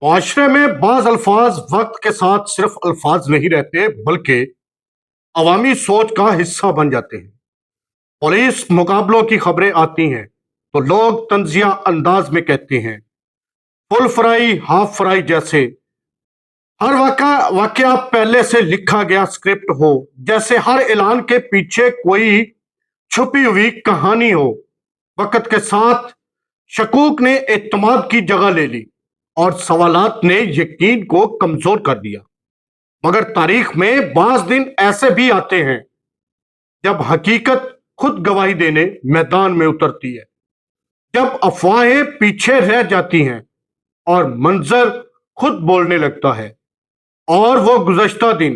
معاشرے میں بعض الفاظ وقت کے ساتھ صرف الفاظ نہیں رہتے بلکہ عوامی سوچ کا حصہ بن جاتے ہیں۔ پولیس مقابلوں کی خبریں آتی ہیں تو لوگ طنزیہ انداز میں کہتے ہیں فل فرائی ہاف فرائی جیسے ہر واقعہ پہلے سے لکھا گیا اسکرپٹ ہو، جیسے ہر اعلان کے پیچھے کوئی چھپی ہوئی کہانی ہو۔ وقت کے ساتھ شکوک نے اعتماد کی جگہ لے لی اور سوالات نے یقین کو کمزور کر دیا۔ مگر تاریخ میں بعض دن ایسے بھی آتے ہیں جب حقیقت خود گواہی دینے میدان میں اترتی ہے، جب افواہیں پیچھے رہ جاتی ہیں اور منظر خود بولنے لگتا ہے۔ اور وہ گزشتہ دن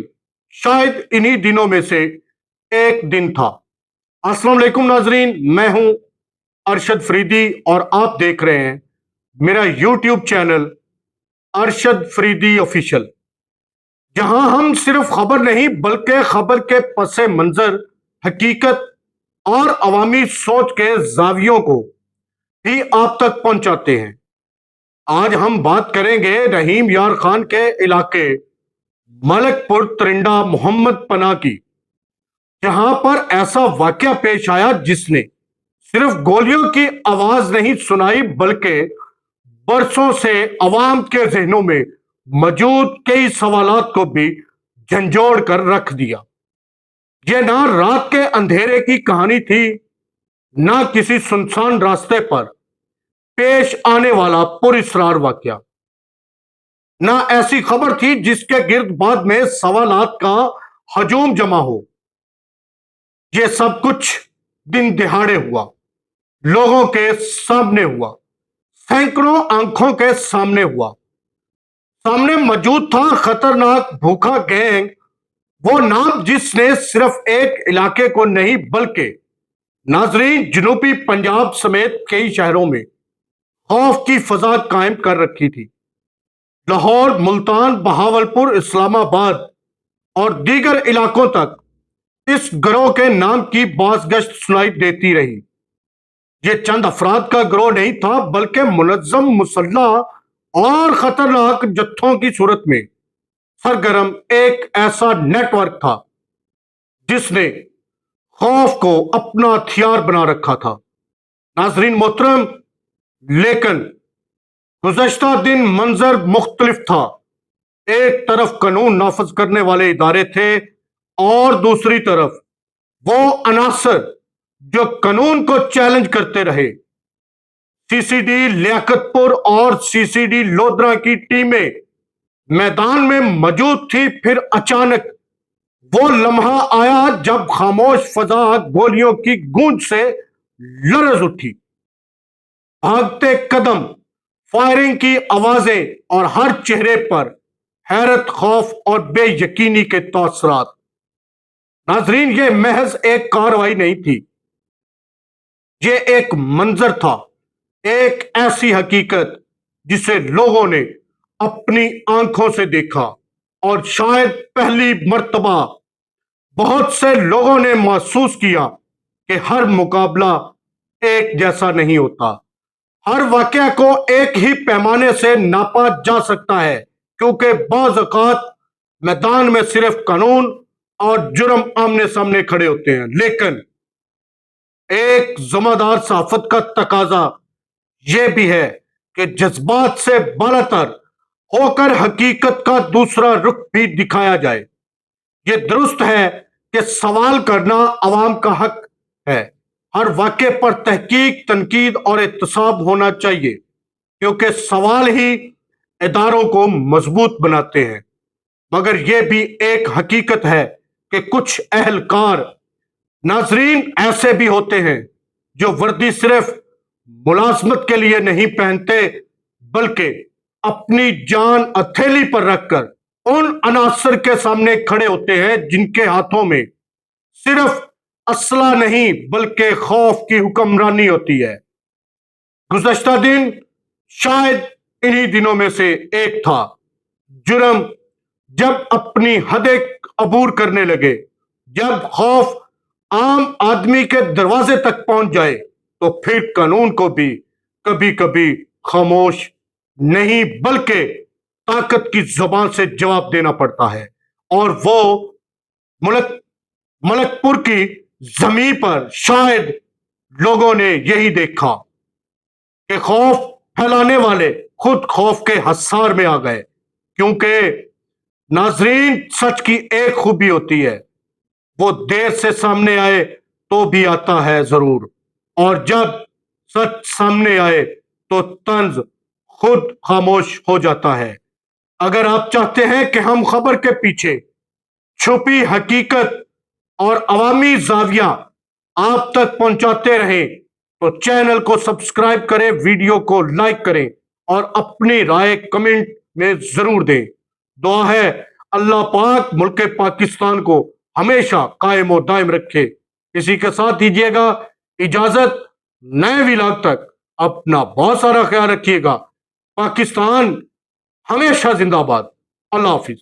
شاید انہی دنوں میں سے ایک دن تھا۔ السلام علیکم ناظرین، میں ہوں ارشد فریدی اور آپ دیکھ رہے ہیں میرا YouTube channel Arshad Faridi official, جہاں ہم صرف خبر نہیں بلکہ خبر کے پس منظر، حقیقت اور عوامی سوچ کے زاویوں کو بھی آپ تک پہنچاتے ہیں۔ آج ہم بات کریں گے رحیم یار خان کے علاقے ملک پور ترنڈا محمد پناہ کی، جہاں پر ایسا واقعہ پیش آیا جس نے صرف گولیوں کی آواز نہیں سنائی بلکہ برسوں سے عوام کے ذہنوں میں موجود کئی سوالات کو بھی جھنجھوڑ کر رکھ دیا۔ یہ نہ رات کے اندھیرے کی کہانی تھی، نہ کسی سنسان راستے پر پیش آنے والا پراسرار واقعہ، نہ ایسی خبر تھی جس کے گرد بعد میں سوالات کا ہجوم جمع ہو۔ یہ سب کچھ دن دہاڑے ہوا، لوگوں کے سامنے ہوا، سینکڑوں آنکھوں کے سامنے ہوا۔ سامنے موجود تھا خطرناک بھوکا گینگ، وہ نام جس نے صرف ایک علاقے کو نہیں بلکہ ناظرین جنوبی پنجاب سمیت کئی شہروں میں خوف کی فضا قائم کر رکھی تھی۔ لاہور، ملتان، بہاولپور، اسلام آباد اور دیگر علاقوں تک اس گروہ کے نام کی باز گشت سنائی دیتی رہی۔ یہ چند افراد کا گروہ نہیں تھا بلکہ منظم، مسلح اور خطرناک جتھوں کی صورت میں سرگرم ایک ایسا نیٹ ورک تھا جس نے خوف کو اپنا ہتھیار بنا رکھا تھا۔ ناظرین محترم، لیکن گزشتہ دن منظر مختلف تھا۔ ایک طرف قانون نافذ کرنے والے ادارے تھے اور دوسری طرف وہ عناصر جو قانون کو چیلنج کرتے رہے۔ سی سی ڈی لیاقت پور اور سی سی ڈی لودھرا کی ٹیمیں میدان میں موجود تھی۔ پھر اچانک وہ لمحہ آیا جب خاموش فضا گولیوں کی گونج سے لرز اٹھی۔ بھاگتے قدم، فائرنگ کی آوازیں اور ہر چہرے پر حیرت، خوف اور بے یقینی کے تاثرات۔ ناظرین، یہ محض ایک کارروائی نہیں تھی، یہ ایک منظر تھا، ایک ایسی حقیقت جسے لوگوں نے اپنی آنکھوں سے دیکھا، اور شاید پہلی مرتبہ بہت سے لوگوں نے محسوس کیا کہ ہر مقابلہ ایک جیسا نہیں ہوتا، ہر واقعہ کو ایک ہی پیمانے سے ناپا جا سکتا ہے، کیونکہ بعض اوقات میدان میں صرف قانون اور جرم آمنے سامنے کھڑے ہوتے ہیں، لیکن ایک ذمہ دار صحافت کا تقاضا یہ بھی ہے کہ جذبات سے بالاتر ہو کر حقیقت کا دوسرا رخ بھی دکھایا جائے۔ یہ درست ہے کہ سوال کرنا عوام کا حق ہے، ہر واقعے پر تحقیق، تنقید اور احتساب ہونا چاہیے، کیونکہ سوال ہی اداروں کو مضبوط بناتے ہیں۔ مگر یہ بھی ایک حقیقت ہے کہ کچھ اہلکار، ناظرین، ایسے بھی ہوتے ہیں جو وردی صرف ملازمت کے لیے نہیں پہنتے بلکہ اپنی جان ہتھیلی پر رکھ کر ان عناصر کے سامنے کھڑے ہوتے ہیں جن کے ہاتھوں میں صرف اسلحہ نہیں بلکہ خوف کی حکمرانی ہوتی ہے۔ گزشتہ دن شاید انہی دنوں میں سے ایک تھا۔ جرم جب اپنی حدیں عبور کرنے لگے، جب خوف عام آدمی کے دروازے تک پہنچ جائے، تو پھر قانون کو بھی کبھی کبھی خاموش نہیں بلکہ طاقت کی زبان سے جواب دینا پڑتا ہے، اور وہ ملک پور کی زمین پر شاید لوگوں نے یہی دیکھا کہ خوف پھیلانے والے خود خوف کے حصار میں آ گئے، کیونکہ ناظرین سچ کی ایک خوبی ہوتی ہے، وہ دیر سے سامنے آئے تو بھی آتا ہے ضرور، اور جب سچ سامنے آئے تو طنز خود خاموش ہو جاتا ہے۔ اگر آپ چاہتے ہیں کہ ہم خبر کے پیچھے چھپی حقیقت اور عوامی زاویہ آپ تک پہنچاتے رہیں تو چینل کو سبسکرائب کریں، ویڈیو کو لائک کریں اور اپنی رائے کمنٹ میں ضرور دیں۔ دعا ہے اللہ پاک ملک پاکستان کو ہمیشہ قائم و دائم رکھے۔ اسی کے ساتھ دیجیے گا اجازت، نئے ولاگ تک اپنا بہت سارا خیال رکھیے گا۔ پاکستان ہمیشہ زندہ باد۔ اللہ حافظ۔